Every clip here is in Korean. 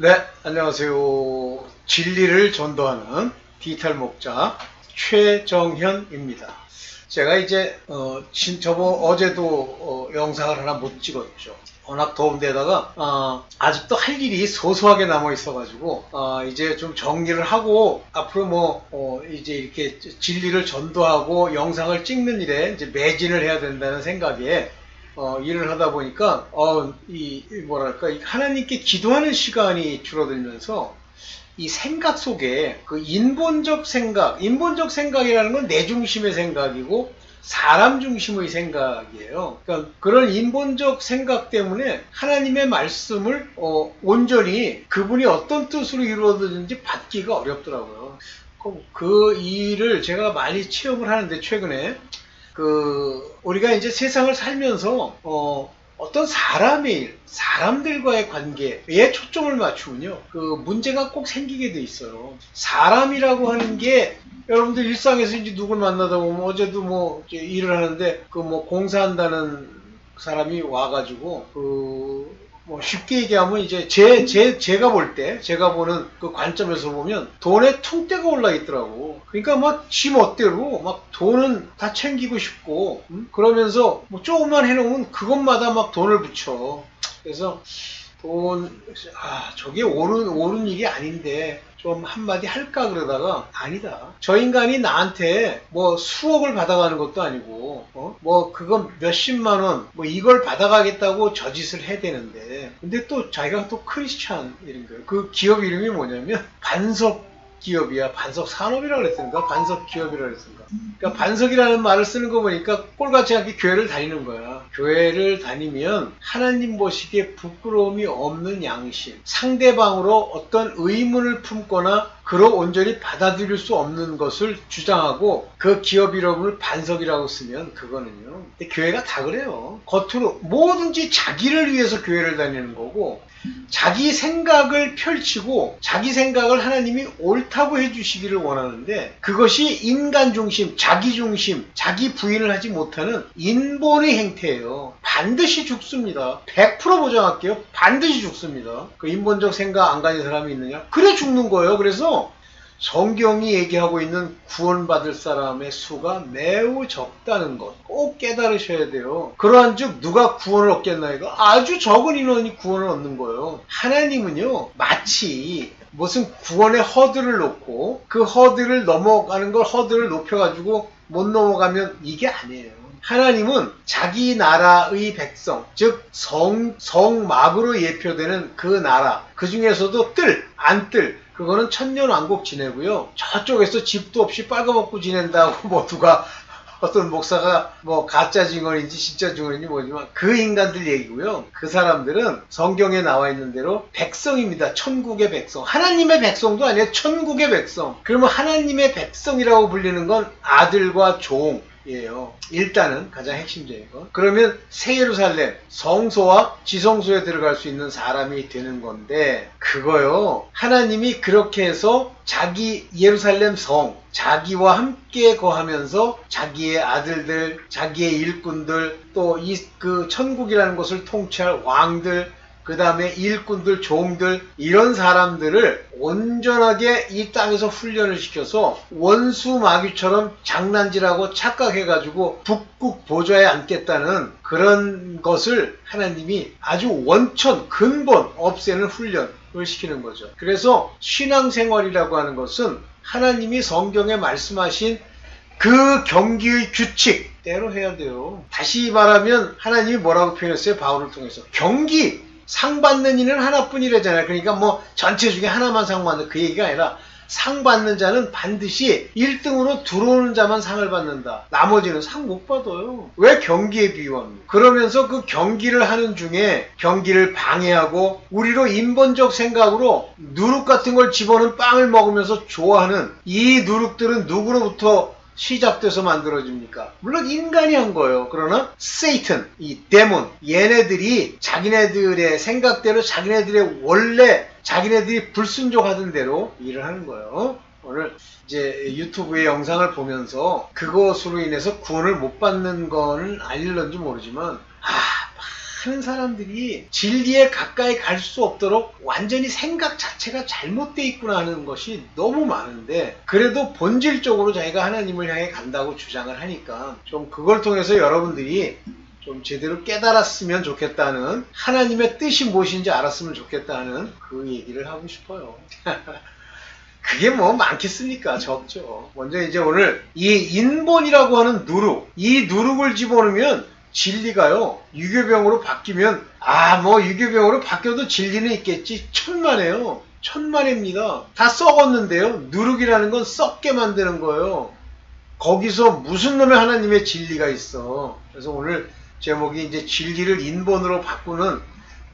네, 안녕하세요. 진리를 전도하는 디지털 목자 최정현입니다. 제가 이제 어제도 영상을 하나 못 찍었죠. 워낙 더운 데다가 아직도 할 일이 소소하게 남아 있어가지고 이제 좀 정리를 하고 앞으로 이제 이렇게 진리를 전도하고 영상을 찍는 일에 이제 매진을 해야 된다는 생각에 일을 하다 보니까 이 하나님께 기도하는 시간이 줄어들면서 이 생각 속에 그 인본적 생각이라는 건 내 중심의 생각이고 사람 중심의 생각이에요. 그러니까 그런 인본적 생각 때문에 하나님의 말씀을 온전히 그분이 어떤 뜻으로 이루어지는지 받기가 어렵더라고요. 그 일을 제가 많이 체험을 하는데 최근에 우리가 이제 세상을 살면서, 어떤 사람들과의 관계에 초점을 맞추면요, 문제가 꼭 생기게 돼 있어요. 사람이라고 하는 게, 여러분들 일상에서 이제 누굴 만나다 보면, 어제도 이제 일을 하는데, 공사한다는 사람이 와가지고, 쉽게 얘기하면 이제 제가 보는 그 관점에서 보면 돈에 퉁떼가 올라 있더라고. 그러니까 지 멋대로 돈은 다 챙기고 싶고, 그러면서 조금만 해놓으면 그것마다 돈을 붙여. 그래서 저게 옳은 일이 아닌데 좀 한마디 할까 그러다가 아니다. 저 인간이 나한테 수억을 받아가는 것도 아니고 그건 몇십만 원 이걸 받아가겠다고 저 짓을 해야 되는데, 근데 또 자기가 또 크리스찬 이런 거예요. 그 기업 이름이 뭐냐면 반석 기업이야. 반석 산업이라고 그랬던가? 반석 기업이라고 그랬던가? 그러니까 반석이라는 말을 쓰는 거 보니까 꼴같이 않게 교회를 다니는 거야. 교회를 다니면 하나님 보시기에 부끄러움이 없는 양심, 상대방으로 어떤 의문을 품거나 그로 온전히 받아들일 수 없는 것을 주장하고 그 기업 이름을 반석이라고 쓰면 그거는요. 근데 교회가 다 그래요. 겉으로 뭐든지 자기를 위해서 교회를 다니는 거고, 자기 생각을 펼치고 자기 생각을 하나님이 옳다고 해주시기를 원하는데, 그것이 인간 중심, 자기 중심, 자기 부인을 하지 못하는 인본의 행태예요. 반드시 죽습니다. 100% 보장할게요. 반드시 죽습니다. 그 인본적 생각 안 가진 사람이 있느냐? 그래 죽는 거예요. 그래서 성경이 얘기하고 있는 구원받을 사람의 수가 매우 적다는 것 꼭 깨달으셔야 돼요. 그러한즉 누가 구원을 얻겠나? 이거 아주 적은 인원이 구원을 얻는 거예요. 하나님은요, 마치 무슨 구원의 허들을 놓고 그 허들을 넘어가는 걸 허들을 높여가지고 못 넘어가면 이게 아니에요. 하나님은 자기 나라의 백성, 즉 성막으로 예표되는 그 나라, 그 중에서도 그거는 천년왕국 지내고요. 저쪽에서 집도 없이 빨가벗고 지낸다고 누가 어떤 목사가 가짜 증언인지 진짜 증언인지 모르지만 그 인간들 얘기고요. 그 사람들은 성경에 나와 있는 대로 백성입니다. 천국의 백성. 하나님의 백성도 아니에요. 천국의 백성. 그러면 하나님의 백성이라고 불리는 건 아들과 종, 예요. 일단은 가장 핵심적인 거. 그러면 새 예루살렘 성소와 지성소에 들어갈 수 있는 사람이 되는 건데, 그거요, 하나님이 그렇게 해서 자기 예루살렘 성, 자기와 함께 거하면서 자기의 아들들, 자기의 일꾼들, 또 그 천국이라는 것을 통치할 왕들, 그 다음에 일꾼들, 종들, 이런 사람들을 온전하게 이 땅에서 훈련을 시켜서 원수 마귀처럼 장난질하고 착각해가지고 북극 보좌에 앉겠다는 그런 것을 하나님이 아주 원천, 근본 없애는 훈련을 시키는 거죠. 그래서 신앙생활이라고 하는 것은 하나님이 성경에 말씀하신 그 경기의 규칙대로 해야 돼요. 다시 말하면 하나님이 뭐라고 표현했어요? 바울을 통해서. 상 받는 이는 하나뿐이라잖아요. 그러니까 전체 중에 하나만 상 받는, 그 얘기가 아니라 상 받는 자는 반드시 1등으로 들어오는 자만 상을 받는다. 나머지는 상 못 받아요. 왜? 경기에 비유합니다. 그러면서 그 경기를 하는 중에 경기를 방해하고 우리로 인본적 생각으로 누룩 같은 걸 집어넣은 빵을 먹으면서 좋아하는 이 누룩들은 누구로부터 시작돼서 만들어집니까? 물론 인간이 한 거예요. 그러나 세이튼, 이 데몬, 얘네들이 자기네들의 생각대로, 자기네들이 불순종하던 대로 일을 하는 거예요. 오늘 이제 유튜브의 영상을 보면서 그것으로 인해서 구원을 못 받는 거는 아닐런지 모르지만 하는 사람들이 진리에 가까이 갈 수 없도록 완전히 생각 자체가 잘못되어 있구나 하는 것이 너무 많은데, 그래도 본질적으로 자기가 하나님을 향해 간다고 주장을 하니까 좀 그걸 통해서 여러분들이 좀 제대로 깨달았으면 좋겠다는, 하나님의 뜻이 무엇인지 알았으면 좋겠다는 그 얘기를 하고 싶어요. 그게 뭐 많겠습니까? 적죠. 먼저 이제 오늘 이 인본이라고 하는 누룩, 이 누룩을 집어넣으면 진리가요, 유교병으로 바뀌면, 뭐 유교병으로 바뀌어도 진리는 있겠지. 천만에요. 천만입니다. 다 썩었는데요. 누룩이라는 건 썩게 만드는 거예요. 거기서 무슨 놈의 하나님의 진리가 있어. 그래서 오늘 제목이 이제 진리를 인본으로 바꾸는,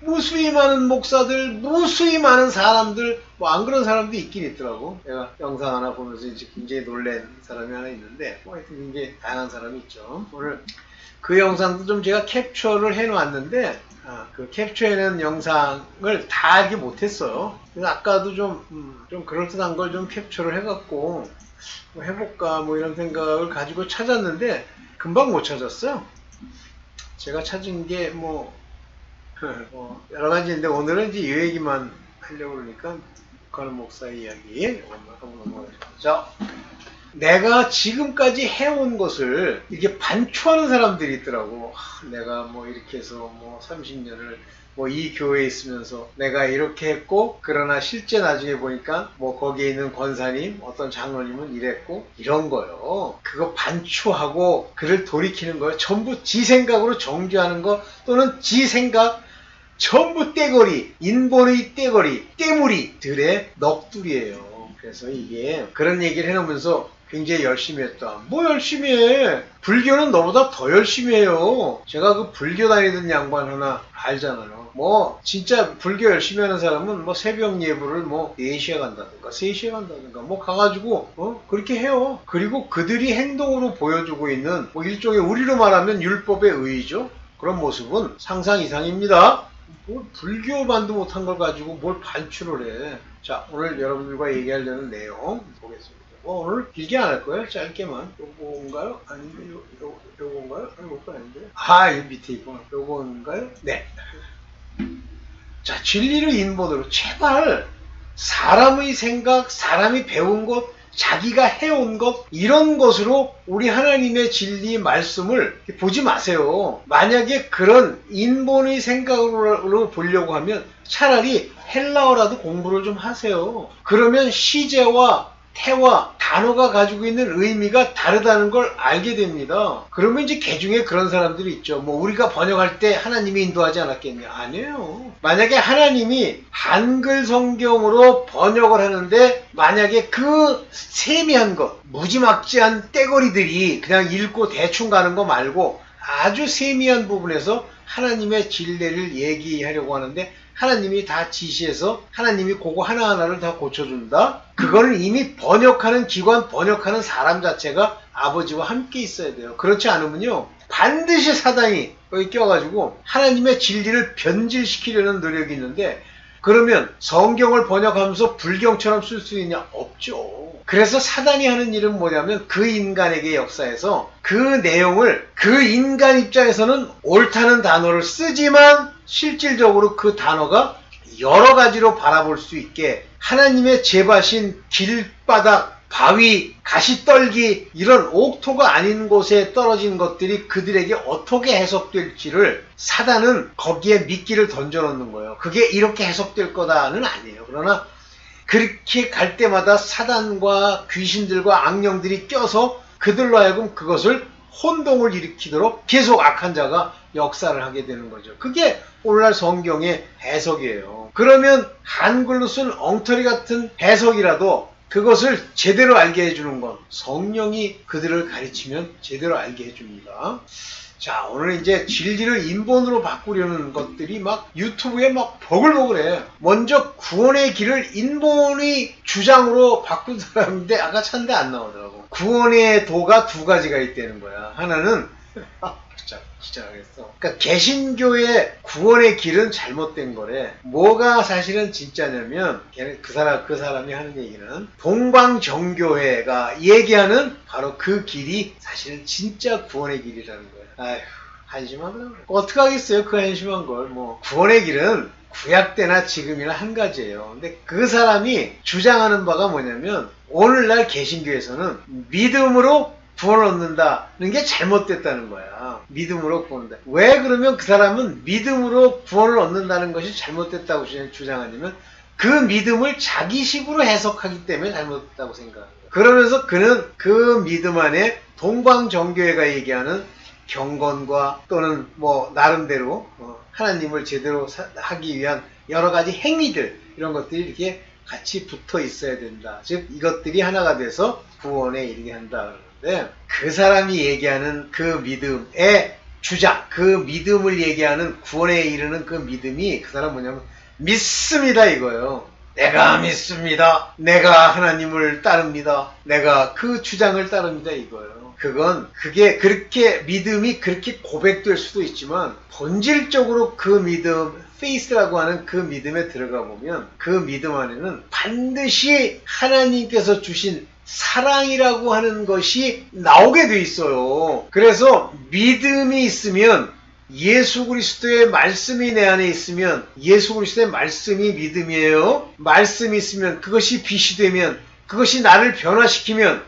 무수히 많은 목사들, 무수히 많은 사람들, 뭐 안 그런 사람도 있긴 있더라고. 내가 영상 하나 보면서 이제 굉장히 놀란 사람이 하나 있는데, 하여튼 굉장히 다양한 사람이 있죠. 오늘 그 영상도 좀 제가 캡처를 해놨는데, 그 캡처해낸 영상을 다 알지 못했어요. 그래서 아까도 좀 그럴듯한 걸 좀 캡처를 해갖고 뭐 해볼까 뭐 이런 생각을 가지고 찾았는데 금방 못 찾았어요. 제가 찾은 게 여러 가지인데 오늘은 이제 이 얘기만 하려고 그러니까 북한 목사의 이야기 한번 넘어가죠. 내가 지금까지 해온 것을 이렇게 반추하는 사람들이 있더라고. 내가 뭐 이렇게 해서 뭐 30년을 뭐 이 교회에 있으면서 내가 이렇게 했고, 그러나 실제 나중에 보니까 뭐 거기에 있는 권사님, 어떤 장로님은 이랬고, 이런 거요. 그거 반추하고 그를 돌이키는 거예요. 전부 지 생각으로 정죄하는 거, 또는 지 생각 전부 떼거리, 인본의 떼거리, 떼무리들의 넋두리예요. 그래서 이게 그런 얘기를 해놓으면서 굉장히 열심히 했다. 뭐 열심히 해? 불교는 너보다 더 열심히 해요. 제가 그 불교 다니던 양반 하나 알잖아요. 뭐 진짜 불교 열심히 하는 사람은 뭐 새벽 예불을 뭐 4시에 간다든가 3시에 간다든가 뭐 가가지고 그렇게 해요. 그리고 그들이 행동으로 보여주고 있는 뭐 일종의 우리로 말하면 율법의 의의죠. 그런 모습은 상상 이상입니다. 뭐 불교만도 못한 걸 가지고 뭘 반추를 해. 자, 오늘 여러분들과 얘기하려는 내용 보겠습니다. 오늘 길게 안 할 거예요. 짧게만. 요건가요? 아닌데 요건가요? 아니, 요건 아닌데. 이 밑에 있구나. 요건가요? 네. 자, 진리를 인본으로. 제발 사람의 생각, 사람이 배운 것, 자기가 해온 것, 이런 것으로 우리 하나님의 진리 말씀을 보지 마세요. 만약에 그런 인본의 생각으로 보려고 하면 차라리 헬라어라도 공부를 좀 하세요. 그러면 시제와 태와 단어가 가지고 있는 의미가 다르다는 걸 알게 됩니다. 그러면 이제 개중에 그런 사람들이 있죠. 뭐 우리가 번역할 때 하나님이 인도하지 않았겠냐? 아니에요. 만약에 하나님이 한글 성경으로 번역을 하는데 만약에 그 세미한 것, 무지막지한 떼거리들이 그냥 읽고 대충 가는 거 말고 아주 세미한 부분에서 하나님의 진리를 얘기하려고 하는데 하나님이 다 지시해서 하나님이 그거 하나하나를 다 고쳐준다? 그거는 이미 번역하는 기관, 번역하는 사람 자체가 아버지와 함께 있어야 돼요. 그렇지 않으면요, 반드시 사단이 여기 껴가지고 하나님의 진리를 변질시키려는 노력이 있는데, 그러면 성경을 번역하면서 불경처럼 쓸 수 있냐? 없죠. 그래서 사단이 하는 일은 뭐냐면 그 인간에게 역사에서 그 내용을 그 인간 입장에서는 옳다는 단어를 쓰지만 실질적으로 그 단어가 여러 가지로 바라볼 수 있게 하나님의 제바신 길바닥, 바위, 가시떨기 이런 옥토가 아닌 곳에 떨어진 것들이 그들에게 어떻게 해석될지를 사단은 거기에 미끼를 던져놓는 거예요. 그게 이렇게 해석될 거다는 아니에요. 그러나 그렇게 갈 때마다 사단과 귀신들과 악령들이 껴서 그들로 하여금 그것을 혼동을 일으키도록 계속 악한 자가 역사를 하게 되는 거죠. 그게 오늘날 성경의 해석이에요. 그러면 한글로 쓴 엉터리 같은 해석이라도 그것을 제대로 알게 해주는 건 성령이 그들을 가르치면 제대로 알게 해줍니다. 자, 오늘 이제 진리를 인본으로 바꾸려는 것들이 막 유튜브에 막 버글버글해. 먼저 구원의 길을 인본의 주장으로 바꾼 사람인데 아까 찾는데 안 나오더라고. 구원의 도가 두 가지가 있다는 거야. 하나는 진짜 알겠어. 그러니까 개신교의 구원의 길은 잘못된 거래. 뭐가 사실은 진짜냐면 그 사람이 하는 얘기는 동방정교회가 얘기하는 바로 그 길이 사실은 진짜 구원의 길이라는 거야. 아휴, 한심하더라고요. 어떻게 하겠어요? 그 한심한 걸. 뭐 구원의 길은 구약 때나 지금이나 한 가지예요. 근데 그 사람이 주장하는 바가 뭐냐면 오늘날 개신교에서는 믿음으로 구원을 얻는다는 게 잘못됐다는 거야. 믿음으로 구원한다. 왜 그러면 그 사람은 믿음으로 구원을 얻는다는 것이 잘못됐다고 주장하냐면 그 믿음을 자기식으로 해석하기 때문에 잘못됐다고 생각합니다. 그러면서 그는 그 믿음 안에 동방정교회가 얘기하는 경건과 또는 뭐 나름대로 하나님을 제대로 하기 위한 여러 가지 행위들 이런 것들이 이렇게 같이 붙어 있어야 된다. 즉 이것들이 하나가 돼서 구원에 이르게 한다 그러는데 그 사람이 얘기하는 그 믿음의 주장, 그 믿음을 얘기하는 구원에 이르는 그 믿음이 그 사람 뭐냐면 믿습니다 이거예요. 내가 믿습니다. 내가 하나님을 따릅니다. 내가 그 주장을 따릅니다 이거예요. 그게 그렇게 믿음이 그렇게 고백될 수도 있지만 본질적으로 그 믿음, faith라고 하는 그 믿음에 들어가 보면 그 믿음 안에는 반드시 하나님께서 주신 사랑이라고 하는 것이 나오게 돼 있어요. 그래서 믿음이 있으면 예수 그리스도의 말씀이 내 안에 있으면 예수 그리스도의 말씀이 믿음이에요. 말씀이 있으면 그것이 빛이 되면 그것이 나를 변화시키면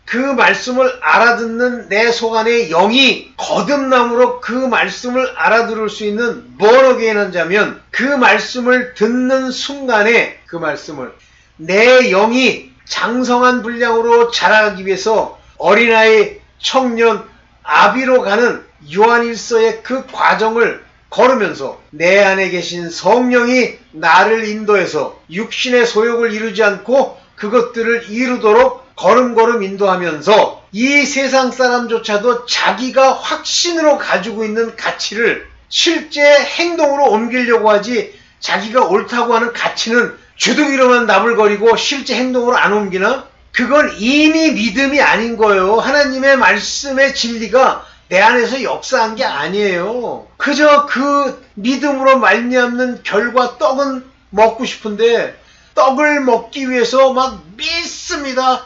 그 말씀을 알아듣는 내 속 안에 영이 거듭남으로 그 말씀을 알아들을 수 있는 born 자면 그 말씀을 듣는 순간에 그 말씀을 내 영이 장성한 분량으로 자라기 위해서 어린아이, 청년, 아비로 가는 요한일서의 그 과정을 걸으면서 내 안에 계신 성령이 나를 인도해서 육신의 소욕을 이루지 않고 그것들을 이루도록 걸음걸음 인도하면서 이 세상 사람조차도 자기가 확신으로 가지고 있는 가치를 실제 행동으로 옮기려고 하지 자기가 옳다고 하는 가치는 주둥이로만 나불거리고 실제 행동으로 안 옮기나? 그건 이미 믿음이 아닌 거예요. 하나님의 말씀의 진리가 내 안에서 역사한 게 아니에요. 그저 그 믿음으로 말미암는 결과 떡은 먹고 싶은데 떡을 먹기 위해서 막 믿습니다.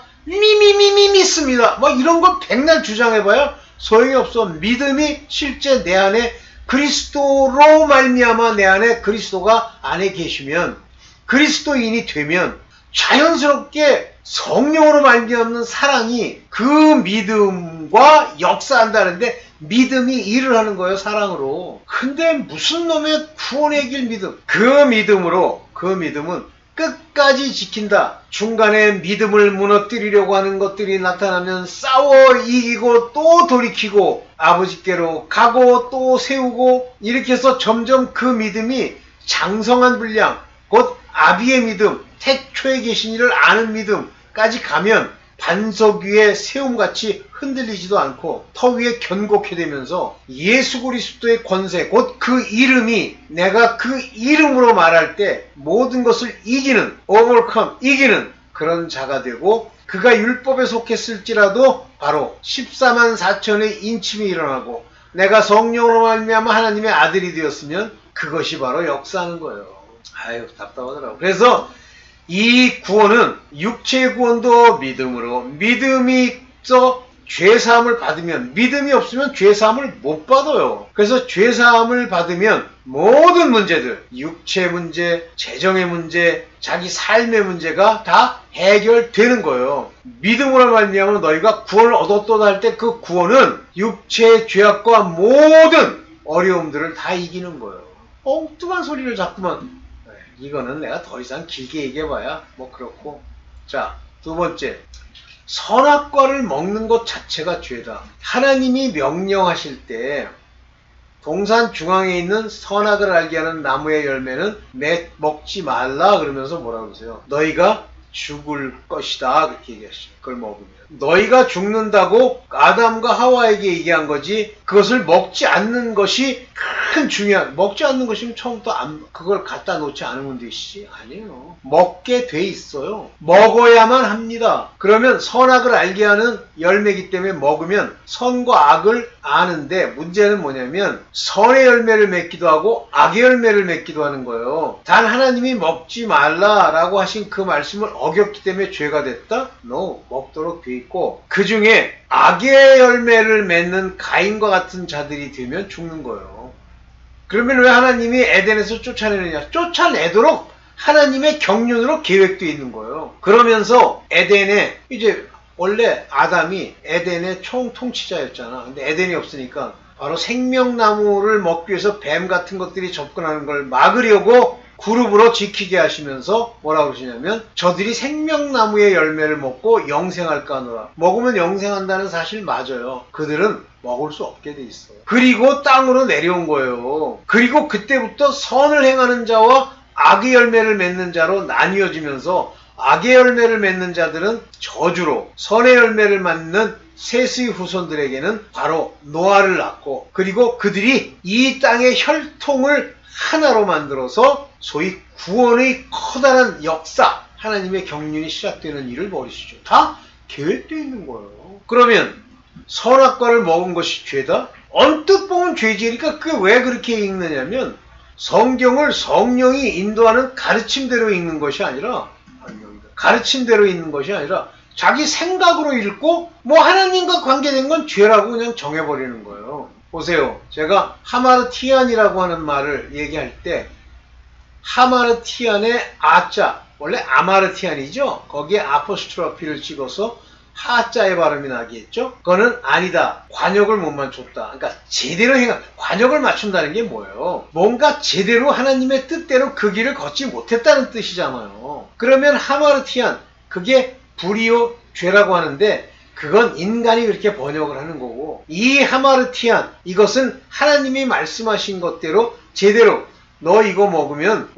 믿습니다. 막 이런 거 백날 주장해봐야 소용이 없어. 믿음이 실제 내 안에 그리스도로 말미암아 내 안에 그리스도가 안에 계시면 그리스도인이 되면 자연스럽게 성령으로 말미암는 사랑이 그 믿음과 역사한다는데 믿음이 일을 하는 거예요. 사랑으로. 근데 무슨 놈의 구원의 길 믿음. 그 믿음은 끝까지 지킨다. 중간에 믿음을 무너뜨리려고 하는 것들이 나타나면 싸워 이기고 또 돌이키고 아버지께로 가고 또 세우고 이렇게 해서 점점 그 믿음이 장성한 분량 곧 아비의 믿음, 태초에 계신 이를 아는 믿음까지 가면 반석 위에 세움같이 흔들리지도 않고 터 위에 견고케 되면서 예수 그리스도의 권세 곧 그 이름이 내가 그 이름으로 말할 때 모든 것을 이기는 overcome 이기는 그런 자가 되고 그가 율법에 속했을지라도 바로 14만 4천의 인침이 일어나고 내가 성령으로 말미암아 하나님의 아들이 되었으면 그것이 바로 역사하는 거예요. 아유 답답하더라고. 그래서 이 구원은 육체의 구원도 믿음으로 믿음이 있어 죄사함을 받으면 믿음이 없으면 죄사함을 못 받아요. 그래서 죄사함을 받으면 모든 문제들 육체 문제, 재정의 문제, 자기 삶의 문제가 다 해결되는 거예요. 믿음으로 말미암아 너희가 구원을 얻었도다 할 때 그 구원은 육체의 죄악과 모든 어려움들을 다 이기는 거예요. 엉뚱한 소리를 자꾸만 이거는 내가 더 이상 길게 얘기해봐야 뭐 그렇고. 자, 두 번째, 선악과를 먹는 것 자체가 죄다. 하나님이 명령하실 때 동산 중앙에 있는 선악을 알게 하는 나무의 열매는 먹지 말라 그러면서 뭐라 그러세요? 너희가 죽을 것이다 그렇게 얘기하시죠. 그걸 먹으면 너희가 죽는다고 아담과 하와에게 얘기한 거지 그것을 먹지 않는 것이 큰 중요한 먹지 않는 것이면 처음부터 그걸 갖다 놓지 않으면 되시지 아니에요. 먹게 돼 있어요. 먹어야만 합니다. 그러면 선악을 알게 하는 열매이기 때문에 먹으면 선과 악을 아는데 문제는 뭐냐면 선의 열매를 맺기도 하고 악의 열매를 맺기도 하는 거예요. 단 하나님이 먹지 말라라고 하신 그 말씀을 어겼기 때문에 죄가 됐다? No. 먹도록 돼 있고 그 중에 악의 열매를 맺는 가인과 같은 자들이 되면 죽는 거예요. 그러면 왜 하나님이 에덴에서 쫓아내느냐? 쫓아내도록 하나님의 경륜으로 계획되어 있는 거예요. 그러면서 에덴에 이제 원래 아담이 에덴의 총통치자였잖아. 근데 에덴이 없으니까 바로 생명나무를 먹기 위해서 뱀 같은 것들이 접근하는 걸 막으려고 그룹으로 지키게 하시면서 뭐라고 그러시냐면 저들이 생명나무의 열매를 먹고 영생할까 하노라. 먹으면 영생한다는 사실 맞아요. 그들은 먹을 수 없게 돼 있어. 그리고 땅으로 내려온 거예요. 그리고 그때부터 선을 행하는 자와 악의 열매를 맺는 자로 나뉘어지면서 악의 열매를 맺는 자들은 저주로, 선의 열매를 맺는 셋의 후손들에게는 바로 노아를 낳고, 그리고 그들이 이 땅의 혈통을 하나로 만들어서 소위 구원의 커다란 역사, 하나님의 경륜이 시작되는 일을 벌이시죠. 다 계획되어 있는 거예요. 그러면 선악과를 먹은 것이 죄다? 언뜻 보면 죄지니까 그게 왜 그렇게 읽느냐면 성경을 성령이 인도하는 가르침대로 읽는 것이 아니라 가르침대로 읽는 것이 아니라 자기 생각으로 읽고 뭐 하나님과 관계된 건 죄라고 그냥 정해버리는 거예요. 보세요. 제가 하마르티안이라고 하는 말을 얘기할 때 하마르티안의 아자, 원래 아마르티안이죠. 거기에 아포스트로피를 찍어서 하자의 발음이 나겠죠. 그거는 아니다. 관역을 못 맞췄다. 그러니까 제대로 관역을 맞춘다는 게 뭐예요? 뭔가 제대로 하나님의 뜻대로 그 길을 걷지 못했다는 뜻이잖아요. 그러면 하마르티안, 그게 불이요 죄라고 하는데 그건 인간이 그렇게 번역을 하는 거고, 이 하마르티안, 이것은 하나님이 말씀하신 것대로 제대로 너 이거 먹으면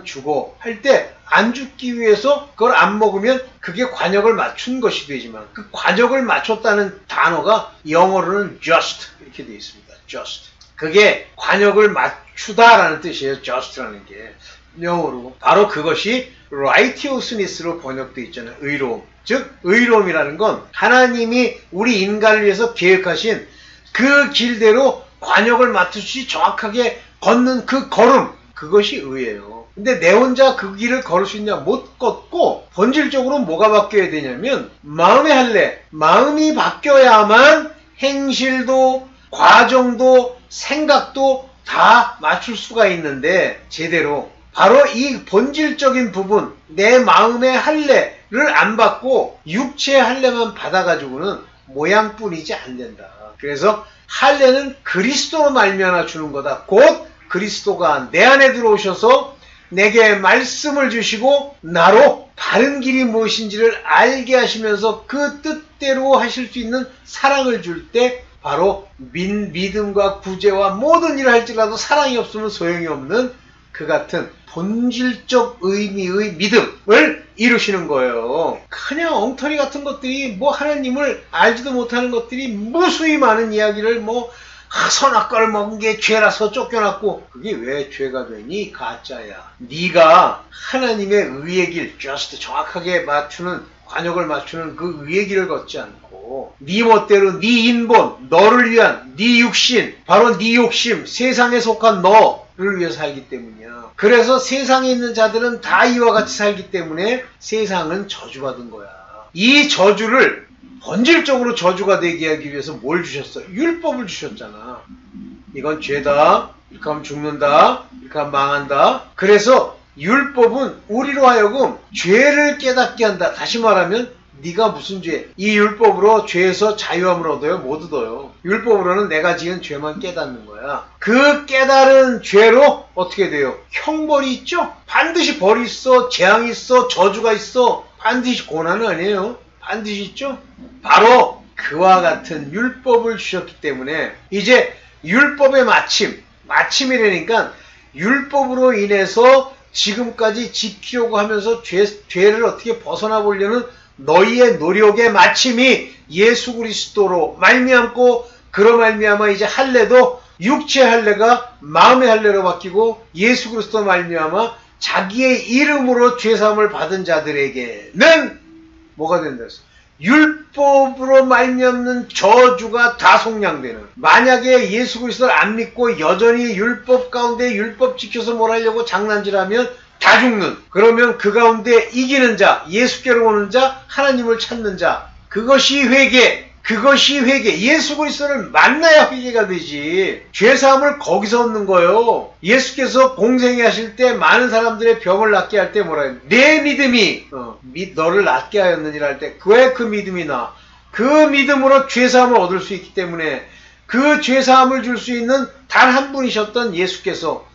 죽어 할 때 안 죽기 위해서 그걸 안 먹으면 그게 관역을 맞춘 것이 되지만 그 관역을 맞췄다는 단어가 영어로는 just 이렇게 되어 있습니다. just. 그게 관역을 맞추다라는 뜻이에요. just라는 게 영어로. 바로 그것이 righteousness로 번역되어 있잖아요. 의로움. 즉 의로움이라는 건 하나님이 우리 인간을 위해서 계획하신 그 길대로 관역을 맞추시 정확하게 걷는 그 걸음, 그것이 의예요. 근데 내 혼자 그 길을 걸을 수 있냐? 못 걷고 본질적으로 뭐가 바뀌어야 되냐면 마음의 할례, 마음이 바뀌어야만 행실도 과정도 생각도 다 맞출 수가 있는데 제대로 바로 이 본질적인 부분, 내 마음의 할례를 안 받고 육체의 할례만 받아가지고는 모양뿐이지 안 된다. 그래서 할례는 그리스도로 말미암아 주는 거다. 곧 그리스도가 내 안에 들어오셔서 내게 말씀을 주시고 나로 바른 길이 무엇인지를 알게 하시면서 그 뜻대로 하실 수 있는 사랑을 줄 때 바로 믿음과 구제와 모든 일을 할지라도 사랑이 없으면 소용이 없는 그 같은 본질적 의미의 믿음을 이루시는 거예요. 그냥 엉터리 같은 것들이 뭐 하나님을 알지도 못하는 것들이 무수히 많은 이야기를 선악과를 먹은 게 죄라서 쫓겨났고 그게 왜 죄가 되니? 가짜야. 네가 하나님의 의의 길, just 정확하게 맞추는 관역을 맞추는 그 의의 길을 걷지 않고 네 멋대로 네 인본, 너를 위한 네 육신, 바로 네 욕심, 세상에 속한 너를 위해 살기 때문이야. 그래서 세상에 있는 자들은 다 이와 같이 살기 때문에 세상은 저주받은 거야. 이 저주를 본질적으로 저주가 되게 하기 위해서 뭘 주셨어? 율법을 주셨잖아. 이건 죄다. 이렇게 하면 죽는다. 이렇게 하면 망한다. 그래서 율법은 우리로 하여금 죄를 깨닫게 한다. 다시 말하면 네가 무슨 죄? 이 율법으로 죄에서 자유함을 얻어요? 못 얻어요. 율법으로는 내가 지은 죄만 깨닫는 거야. 그 깨달은 죄로 어떻게 돼요? 형벌이 있죠? 반드시 벌이 있어. 재앙이 있어. 저주가 있어. 반드시 고난은 아니에요. 반드시 있죠? 바로 그와 같은 율법을 주셨기 때문에 이제 율법의 마침이라니까 율법으로 인해서 지금까지 지키려고 하면서 죄를 어떻게 벗어나 보려는 너희의 노력의 마침이 예수 그리스도로 말미암고 그로 말미암아 이제 할례도 육체 할례가 마음의 할례로 바뀌고 예수 그리스도 말미암아 자기의 이름으로 죄사함을 받은 자들에게는 뭐가 된다 했어? 율법으로 말미암는 저주가 다 속량되는. 만약에 예수 그리스도를 안 믿고 여전히 율법 가운데 율법 지켜서 뭘 하려고 장난질하면 다 죽는. 그러면 그 가운데 이기는 자, 예수께로 오는 자, 하나님을 찾는 자, 그것이 회개. 그것이 회개. 예수 그리스도를 만나야 회개가 되지. 죄사함을 거기서 얻는 거예요. 예수께서 공생애 하실 때 많은 사람들의 병을 낫게 할 때 뭐라 해요? 내 믿음이 너를 낫게 하였느니라 할 때 왜 그 믿음이 나? 그 믿음으로 죄사함을 얻을 수 있기 때문에 그 죄사함을 줄 수 있는 단 한 분이셨던 예수께서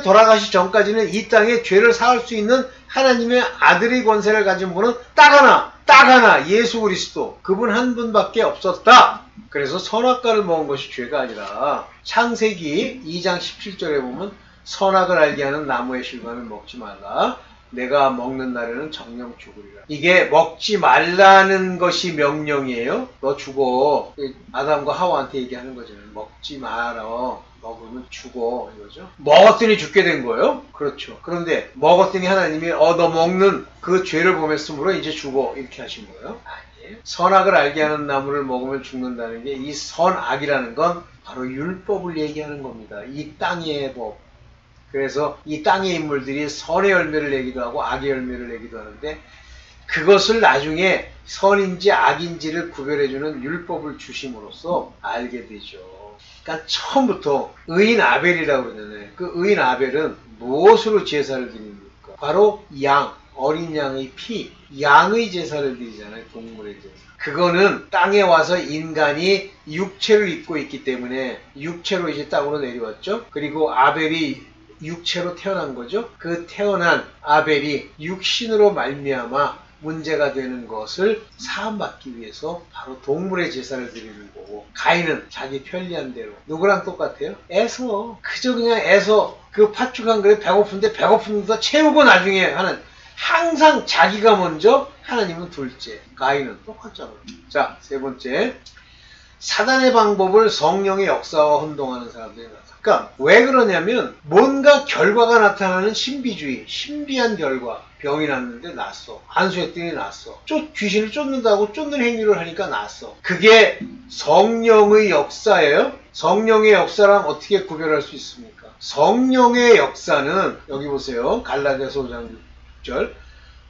돌아가시 전까지는 이 땅에 죄를 사할 수 있는 하나님의 아들의 권세를 가진 분은 딱 하나 예수 그리스도 그분 한 분밖에 없었다. 그래서 선악과를 먹은 것이 죄가 아니라 창세기 2장 17절에 보면 선악을 알게 하는 나무의 실과는 먹지 말라. 내가 먹는 날에는 정령 죽으리라. 이게 먹지 말라는 것이 명령이에요. 너 죽어. 아담과 하와한테 얘기하는 거잖아요. 먹지 마라. 먹으면 죽어. 이거죠. 먹었더니 죽게 된 거예요. 그렇죠. 그런데 먹었더니 하나님이 너 먹는 그 죄를 범했으므로 이제 죽어. 이렇게 하신 거예요. 아니에요. 선악을 알게 하는 나무를 먹으면 죽는다는 게 이 선악이라는 건 바로 율법을 얘기하는 겁니다. 이 땅의 법. 그래서 이 땅의 인물들이 선의 열매를 내기도 하고 악의 열매를 내기도 하는데 그것을 나중에 선인지 악인지를 구별해주는 율법을 주심으로써 알게 되죠. 그러니까 처음부터 의인 아벨이라고 그러잖아요. 그 의인 아벨은 무엇으로 제사를 드립니까? 바로 양, 어린 양의 피, 양의 제사를 드리잖아요. 동물의 제사. 그거는 땅에 와서 인간이 육체를 입고 있기 때문에 육체로 이제 땅으로 내려왔죠. 그리고 아벨이 육체로 태어난 거죠. 그 태어난 아벨이 육신으로 말미암아 문제가 되는 것을 사함받기 위해서 바로 동물의 제사를 드리는 거고, 가인은 자기 편리한 대로 누구랑 똑같아요? 애서 그저 그냥 애서 그 팥죽 한 그릇 배고픈데 배고픈데 채우고 나중에 하는, 항상 자기가 먼저 하나님은 둘째. 가인은 똑같잖아요. 자, 세 번째, 사단의 방법을 성령의 역사와 혼동하는 사람들이 나타납니다. 그러니까 왜 그러냐면 뭔가 결과가 나타나는 신비주의, 신비한 결과. 병이 났는데 났어. 안수했더니 났어. 귀신을 쫓는다고 쫓는 행위를 하니까 났어. 그게 성령의 역사예요. 성령의 역사랑 어떻게 구별할 수 있습니까? 성령의 역사는 여기 보세요. 갈라디아서 5장 6절.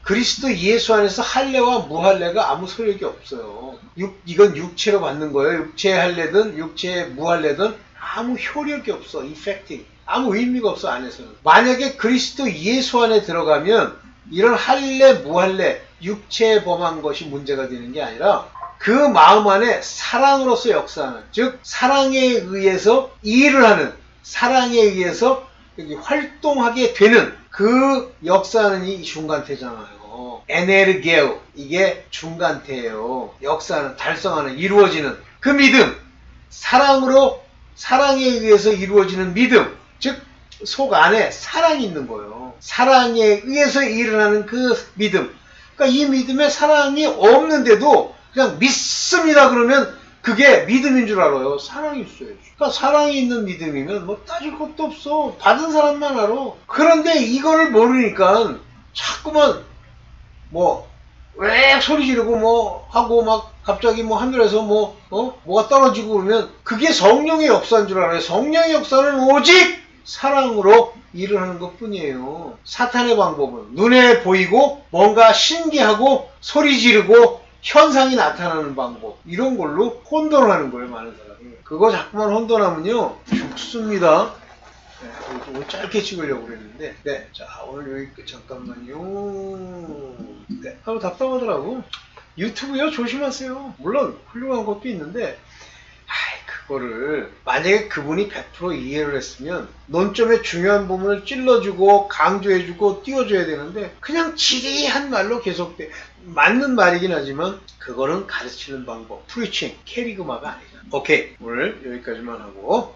그리스도 예수 안에서 할례와 무할례가 아무 소용이 없어요. 이건 육체로 받는 거예요. 육체의 할례든 육체의 무할례든 아무 효력이 없어. 이펙팅. 아무 의미가 없어, 안에서는. 만약에 그리스도 예수 안에 들어가면 이런 할례, 무할례, 육체에 범한 것이 문제가 되는 게 아니라 그 마음 안에 사랑으로서 역사하는, 즉 사랑에 의해서 일을 하는, 사랑에 의해서 활동하게 되는 그 역사는 이 중간태잖아요. 에네르게오, 이게 중간태예요. 역사는, 달성하는, 이루어지는 그 믿음, 사랑에 의해서 이루어지는 믿음, 즉 속 안에 사랑이 있는 거예요. 사랑에 의해서 일어나는 그 믿음. 그러니까 이 믿음에 사랑이 없는데도 그냥 믿습니다 그러면 그게 믿음인 줄 알아요. 사랑이 있어야지. 그러니까 사랑이 있는 믿음이면 뭐 따질 것도 없어. 받은 사람만 알아. 그런데 이거를 모르니까 자꾸만 왜 소리 지르고 하고 막 갑자기 하늘에서 뭐가 떨어지고 그러면 그게 성령의 역사인 줄 알아요. 성령의 역사는 오직 사랑으로 일을 하는 것 뿐이에요. 사탄의 방법은 눈에 보이고 뭔가 신기하고 소리 지르고 현상이 나타나는 방법, 이런 걸로 혼돈을 하는 거예요. 많은 사람이. 그거 자꾸만 혼돈하면요 죽습니다. 네, 오늘 짧게 찍으려고 그랬는데, 네, 자 오늘 여기 끝. 잠깐만요. 네, 답답하더라고. 유튜브요, 조심하세요. 물론 훌륭한 것도 있는데 그거를 만약에 그분이 100% 이해를 했으면 논점의 중요한 부분을 찔러주고 강조해주고 띄워줘야 되는데 그냥 지리한 말로 계속돼. 맞는 말이긴 하지만 그거는 가르치는 방법, 프리칭, 캐리그마가 아니잖아. 오케이, 오늘 여기까지만 하고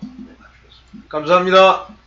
감사합니다.